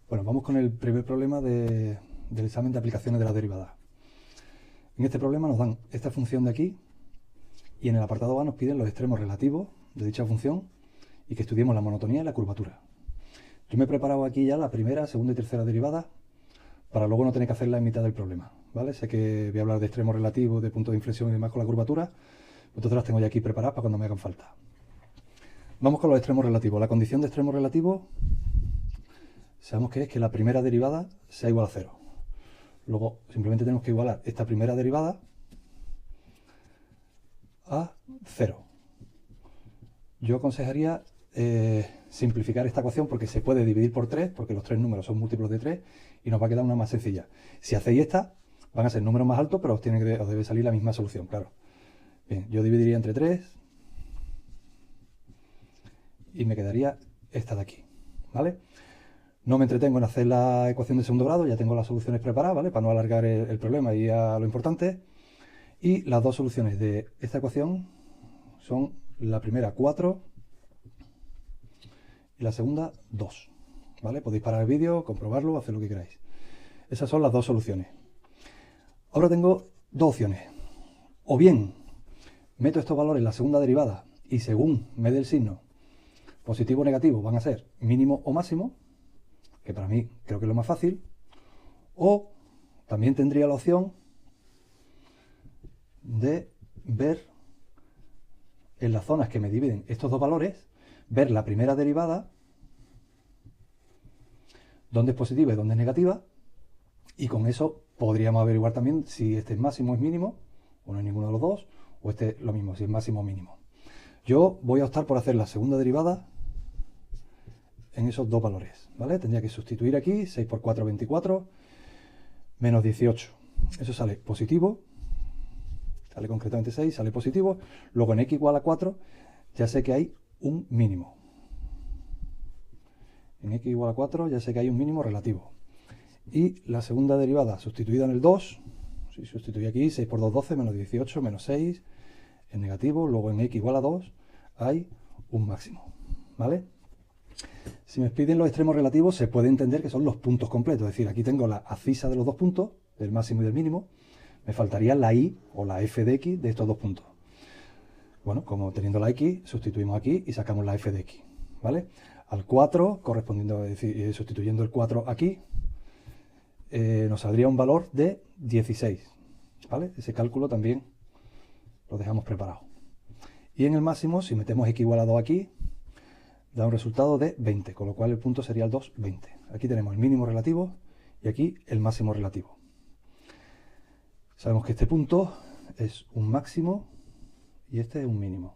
Bueno, vamos con el primer problema del examen de aplicaciones de la derivada. En este problema nos dan esta función de aquí y en el apartado A nos piden los extremos relativos de dicha función y que estudiemos la monotonía y la curvatura. Yo me he preparado aquí ya la primera, segunda y tercera derivada para luego no tener que hacerla en mitad del problema, ¿vale? Sé que voy a hablar de extremos relativos, de puntos de inflexión y demás con la curvatura, entonces las tengo ya aquí preparadas para cuando me hagan falta. Vamos con los extremos relativos. La condición de extremos relativos sabemos que es que la primera derivada sea igual a 0. Luego simplemente tenemos que igualar esta primera derivada a 0. Yo aconsejaría simplificar esta ecuación porque se puede dividir por 3, porque los tres números son múltiplos de 3 y nos va a quedar una más sencilla. Si hacéis esta, van a ser números más altos, pero os debe salir la misma solución, claro. Bien, yo dividiría entre 3 y me quedaría esta de aquí, ¿vale? No me entretengo en hacer la ecuación de segundo grado, ya tengo las soluciones preparadas, ¿vale? Para no alargar el problema y a lo importante. Y las dos soluciones de esta ecuación son la primera 4 y la segunda 2, ¿vale? Podéis parar el vídeo, comprobarlo, hacer lo que queráis. Esas son las dos soluciones. Ahora tengo dos opciones. O bien meto estos valores en la segunda derivada y según me dé el signo, positivo o negativo, van a ser mínimo o máximo, que para mí creo que es lo más fácil. O también tendría la opción de ver en las zonas que me dividen estos dos valores, ver la primera derivada, dónde es positiva y dónde es negativa, y con eso podríamos averiguar también si este es máximo o es mínimo, o no es ninguno de los dos, o este lo mismo, si es máximo o mínimo. Yo voy a optar por hacer la segunda derivada en esos dos valores, ¿vale? Tendría que sustituir aquí, 6 por 4, 24, menos 18. Eso sale positivo, sale concretamente 6, sale positivo. Luego en x igual a 4 ya sé que hay un mínimo. En x igual a 4 ya sé que hay un mínimo relativo. Y la segunda derivada sustituida en el 2, si sustituyo aquí, 6 por 2, 12, menos 18, menos 6, es negativo. Luego en x igual a 2 hay un máximo, ¿vale? Si me piden los extremos relativos, se puede entender que son los puntos completos. Es decir, aquí tengo la abscisa de los dos puntos, del máximo y del mínimo. Me faltaría la y o la f de x de estos dos puntos. Bueno, como teniendo la x, sustituimos aquí y sacamos la f de x, ¿vale? Al 4, correspondiendo, es decir, sustituyendo el 4 aquí, nos saldría un valor de 16, ¿vale? Ese cálculo también lo dejamos preparado. Y en el máximo, si metemos x igual a 2 aquí, da un resultado de 20, con lo cual el punto sería el 2, 20. Aquí tenemos el mínimo relativo y aquí el máximo relativo. Sabemos que este punto es un máximo y este es un mínimo.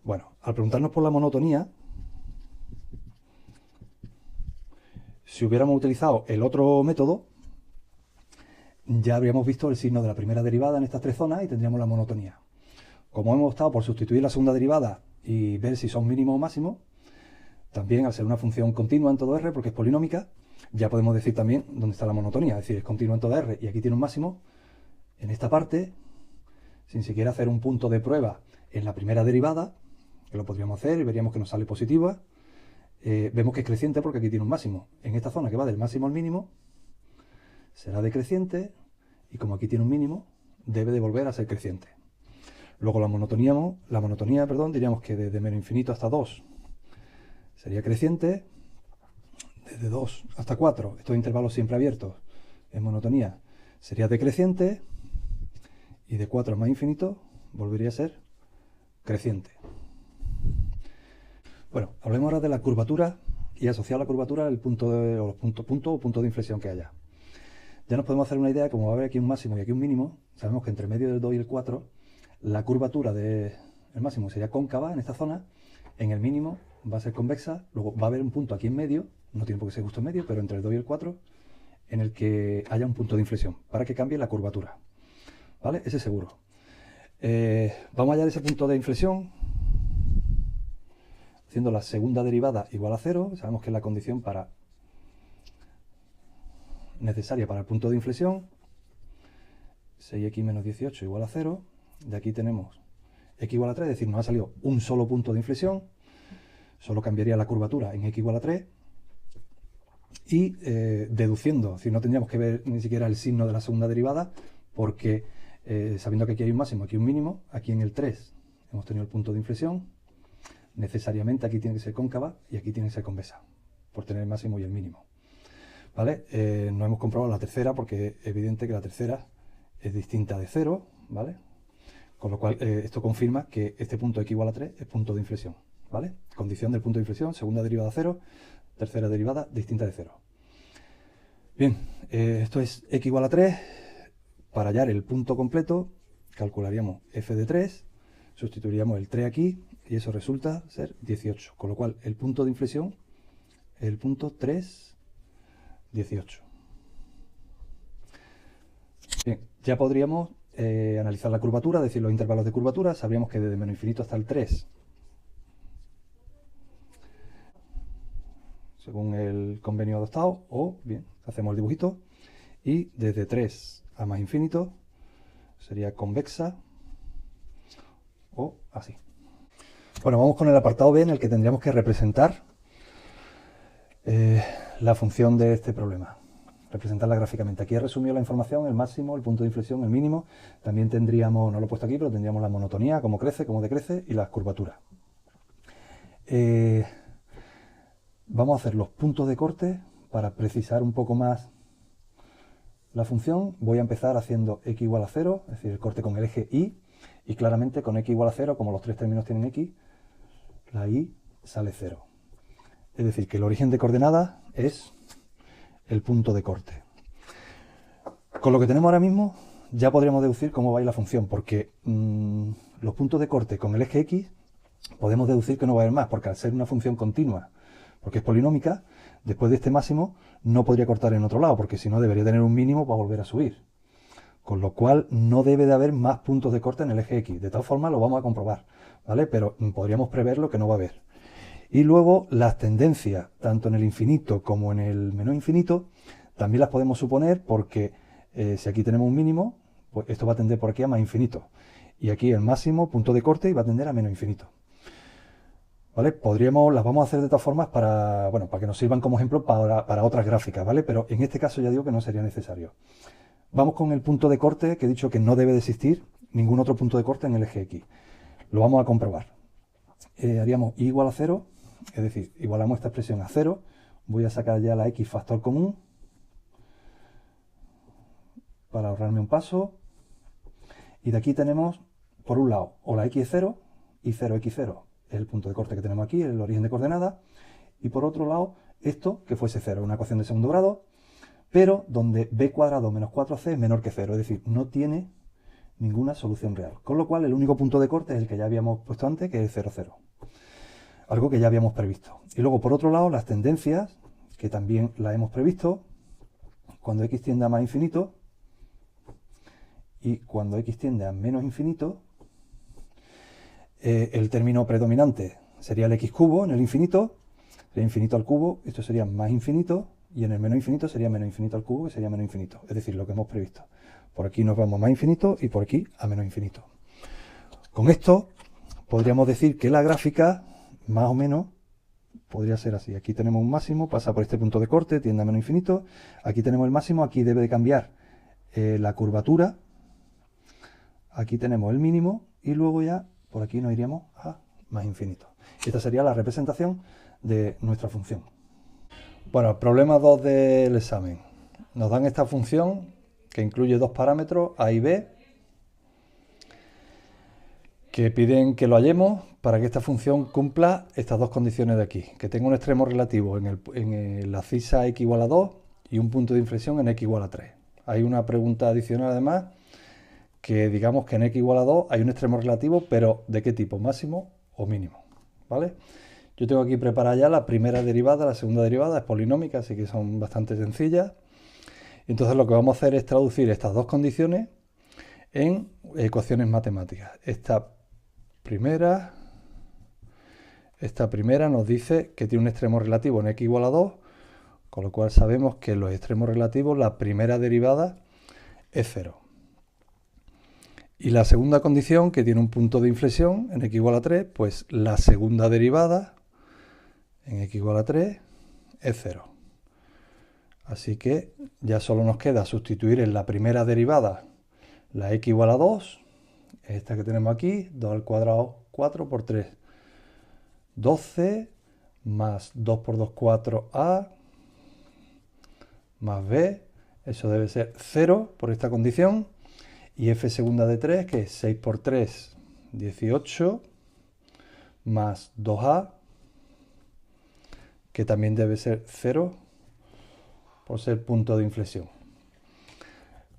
Bueno, al preguntarnos por la monotonía, si hubiéramos utilizado el otro método, ya habríamos visto el signo de la primera derivada en estas tres zonas y tendríamos la monotonía. Como hemos optado por sustituir la segunda derivada y ver si son mínimos o máximos, también al ser una función continua en todo R, porque es polinómica, ya podemos decir también dónde está la monotonía. Es decir, es continua en toda R y aquí tiene un máximo. En esta parte, sin siquiera hacer un punto de prueba en la primera derivada, que lo podríamos hacer y veríamos que nos sale positiva, vemos que es creciente porque aquí tiene un máximo. En esta zona que va del máximo al mínimo, será decreciente y como aquí tiene un mínimo, debe de volver a ser creciente. Luego la monotonía, diríamos que desde menos infinito hasta 2 sería creciente, desde 2 hasta 4, estos intervalos siempre abiertos, en monotonía, sería decreciente, y de 4 a más infinito volvería a ser creciente. Bueno, hablemos ahora de la curvatura y asociado a la curvatura el punto o punto de inflexión que haya. Ya nos podemos hacer una idea, como va a haber aquí un máximo y aquí un mínimo, sabemos que entre medio del 2 y el 4, la curvatura del máximo sería cóncava en esta zona, en el mínimo va a ser convexa, luego va a haber un punto aquí en medio, no tiene por qué ser justo en medio, pero entre el 2 y el 4, en el que haya un punto de inflexión, para que cambie la curvatura, ¿vale? Ese es seguro. Vamos a hallar ese punto de inflexión, haciendo la segunda derivada igual a 0, sabemos que es la condición necesaria para el punto de inflexión, 6x menos 18 igual a 0, de aquí tenemos x igual a 3, es decir, nos ha salido un solo punto de inflexión, solo cambiaría la curvatura en x igual a 3, y deduciendo, es decir, no tendríamos que ver ni siquiera el signo de la segunda derivada, porque sabiendo que aquí hay un máximo, aquí un mínimo, aquí en el 3 hemos tenido el punto de inflexión, necesariamente aquí tiene que ser cóncava y aquí tiene que ser convexa, por tener el máximo y el mínimo. ¿Vale? No hemos comprobado la tercera porque es evidente que la tercera es distinta de 0, ¿vale? Con lo cual esto confirma que este punto x igual a 3 es punto de inflexión, ¿vale? Condición del punto de inflexión, segunda derivada 0, tercera derivada distinta de 0. Bien, esto es x igual a 3. Para hallar el punto completo, calcularíamos f de 3, sustituiríamos el 3 aquí y eso resulta ser 18. Con lo cual el punto de inflexión es el punto 3, 18. Bien, ya podríamos analizar la curvatura, es decir, los intervalos de curvatura. Sabríamos que desde menos infinito hasta el 3, según el convenio adoptado, o bien, hacemos el dibujito, y desde 3 a más infinito sería convexa o así. Bueno, vamos con el apartado B, en el que tendríamos que representar la función de este problema, representarla gráficamente. Aquí he resumido la información: el máximo, el punto de inflexión, el mínimo. También tendríamos, no lo he puesto aquí, pero tendríamos la monotonía, cómo crece, cómo decrece, y las curvaturas. Vamos a hacer los puntos de corte para precisar un poco más la función. Voy a empezar haciendo x igual a 0, es decir, el corte con el eje y claramente con x igual a 0, como los tres términos tienen x, la y sale 0. Es decir, que el origen de coordenadas es el punto de corte. Con lo que tenemos ahora mismo ya podríamos deducir cómo va a ir la función, porque los puntos de corte con el eje x podemos deducir que no va a haber más, porque al ser una función continua, porque es polinómica, después de este máximo no podría cortar en otro lado, porque si no debería tener un mínimo para volver a subir. Con lo cual no debe de haber más puntos de corte en el eje x. De todas formas lo vamos a comprobar, ¿vale? Pero podríamos prever lo que no va a haber. Y luego las tendencias, tanto en el infinito como en el menos infinito, también las podemos suponer, porque si aquí tenemos un mínimo, pues esto va a tender por aquí a más infinito. Y aquí el máximo punto de corte y va a tender a menos infinito. ¿Vale? Las vamos a hacer de todas formas para que nos sirvan como ejemplo para otras gráficas, ¿vale? Pero en este caso ya digo que no sería necesario. Vamos con el punto de corte, que he dicho que no debe de existir ningún otro punto de corte en el eje x. Lo vamos a comprobar. Haríamos y igual a 0, es decir, igualamos esta expresión a 0. Voy a sacar ya la x factor común para ahorrarme un paso. Y de aquí tenemos, por un lado, o la x es 0 y 0x0. Es el punto de corte que tenemos aquí, el origen de coordenadas. Y por otro lado, esto que fuese 0, una ecuación de segundo grado, pero donde b cuadrado menos 4c es menor que 0, es decir, no tiene ninguna solución real. Con lo cual, el único punto de corte es el que ya habíamos puesto antes, que es 0, 0. Algo que ya habíamos previsto. Y luego, por otro lado, las tendencias, que también las hemos previsto, cuando x tiende a más infinito y cuando x tiende a menos infinito, el término predominante sería el x cubo en el infinito, el infinito al cubo, esto sería más infinito, y en el menos infinito sería menos infinito al cubo, que sería menos infinito, es decir, lo que hemos previsto. Por aquí nos vamos a más infinito y por aquí a menos infinito. Con esto podríamos decir que la gráfica, más o menos, podría ser así. Aquí tenemos un máximo, pasa por este punto de corte, tiende a menos infinito. Aquí tenemos el máximo, aquí debe de cambiar la curvatura. Aquí tenemos el mínimo y luego ya por aquí nos iríamos a más infinito. Esta sería la representación de nuestra función. Bueno, problema 2 del examen. Nos dan esta función que incluye dos parámetros, a y b, que piden que lo hallemos para que esta función cumpla estas dos condiciones de aquí, que tenga un extremo relativo en la abscisa x igual a 2 y un punto de inflexión en x igual a 3. Hay una pregunta adicional además, que digamos que en x igual a 2 hay un extremo relativo, pero ¿de qué tipo? ¿Máximo o mínimo? ¿Vale? Yo tengo aquí preparada ya la primera derivada, la segunda derivada, es polinómica, así que son bastante sencillas. Entonces lo que vamos a hacer es traducir estas dos condiciones en ecuaciones matemáticas. Esta primera nos dice que tiene un extremo relativo en x igual a 2, con lo cual sabemos que en los extremos relativos la primera derivada es 0. Y la segunda condición, que tiene un punto de inflexión en x igual a 3, pues la segunda derivada en x igual a 3 es 0. Así que ya solo nos queda sustituir en la primera derivada la x igual a 2, esta que tenemos aquí, 2 al cuadrado, 4 por 3, 12, más 2 por 2, 4a, más b, eso debe ser 0 por esta condición, y f segunda de 3, que es 6 por 3, 18, más 2a, que también debe ser 0 por ser punto de inflexión.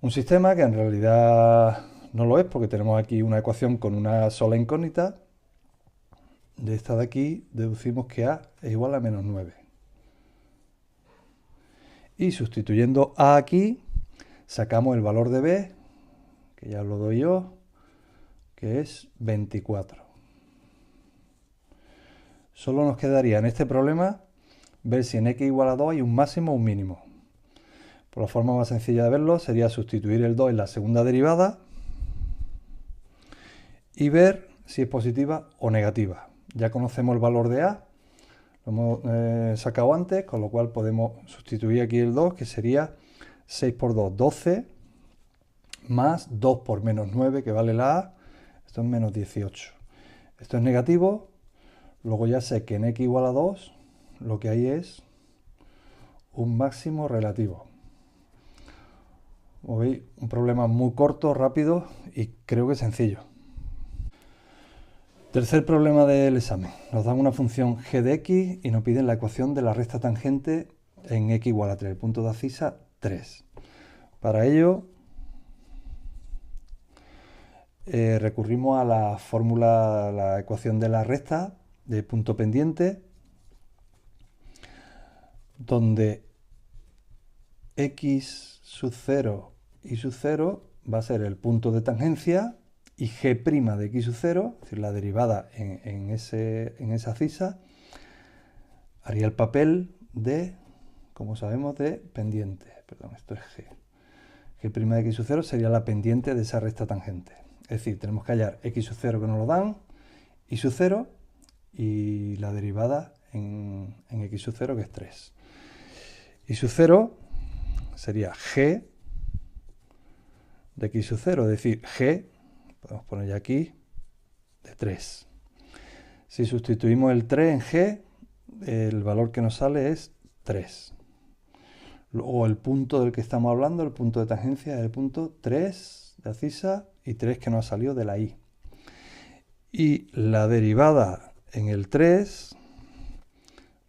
Un sistema que en realidad no lo es, porque tenemos aquí una ecuación con una sola incógnita. De esta de aquí deducimos que a es igual a menos 9. Y sustituyendo a aquí, sacamos el valor de b, que ya lo doy yo, que es 24. Solo nos quedaría en este problema ver si en x igual a 2 hay un máximo o un mínimo. Por la forma más sencilla de verlo sería sustituir el 2 en la segunda derivada y ver si es positiva o negativa. Ya conocemos el valor de a, lo hemos sacado antes, con lo cual podemos sustituir aquí el 2, que sería 6 por 2, 12, más 2 por menos 9, que vale la a, esto es menos 18. Esto es negativo, luego ya sé que en x igual a 2 lo que hay es un máximo relativo. Como veis, un problema muy corto, rápido y creo que sencillo. Tercer problema del examen. Nos dan una función g de x y nos piden la ecuación de la recta tangente en x igual a 3, el punto de abscisa 3. Para ello recurrimos a la fórmula, la ecuación de la recta de punto pendiente, donde x sub 0 y sub 0 va a ser el punto de tangencia y g' de x sub 0, es decir, la derivada en esa abscisa, haría el papel de, como sabemos, de pendiente. Perdón, esto es g. G' de x sub 0 sería la pendiente de esa recta tangente. Es decir, tenemos que hallar x sub 0 que nos lo dan, y sub 0 y la derivada en x sub 0 que es 3. Y sub 0 sería g de x sub 0, es decir, g, podemos poner ya aquí, de 3. Si sustituimos el 3 en g, el valor que nos sale es 3. Luego el punto del que estamos hablando, el punto de tangencia, es el punto 3 de abscisa y 3 que nos ha salido de la y. Y la derivada en el 3,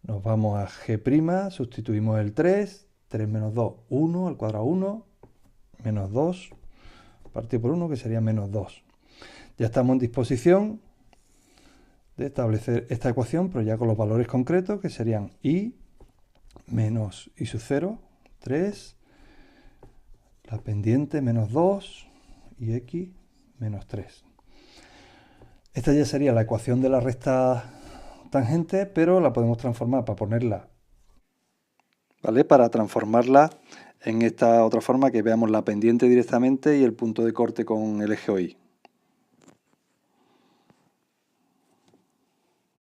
nos vamos a g', sustituimos el 3, 3 menos 2, 1, al cuadrado 1, menos 2, partido por 1, que sería menos 2. Ya estamos en disposición de establecer esta ecuación, pero ya con los valores concretos, que serían y menos y sub 0, 3, la pendiente menos 2 y x menos 3. Esta ya sería la ecuación de la recta tangente, pero la podemos transformar para ponerla, ¿vale? Para transformarla en esta otra forma, que veamos la pendiente directamente y el punto de corte con el eje OI.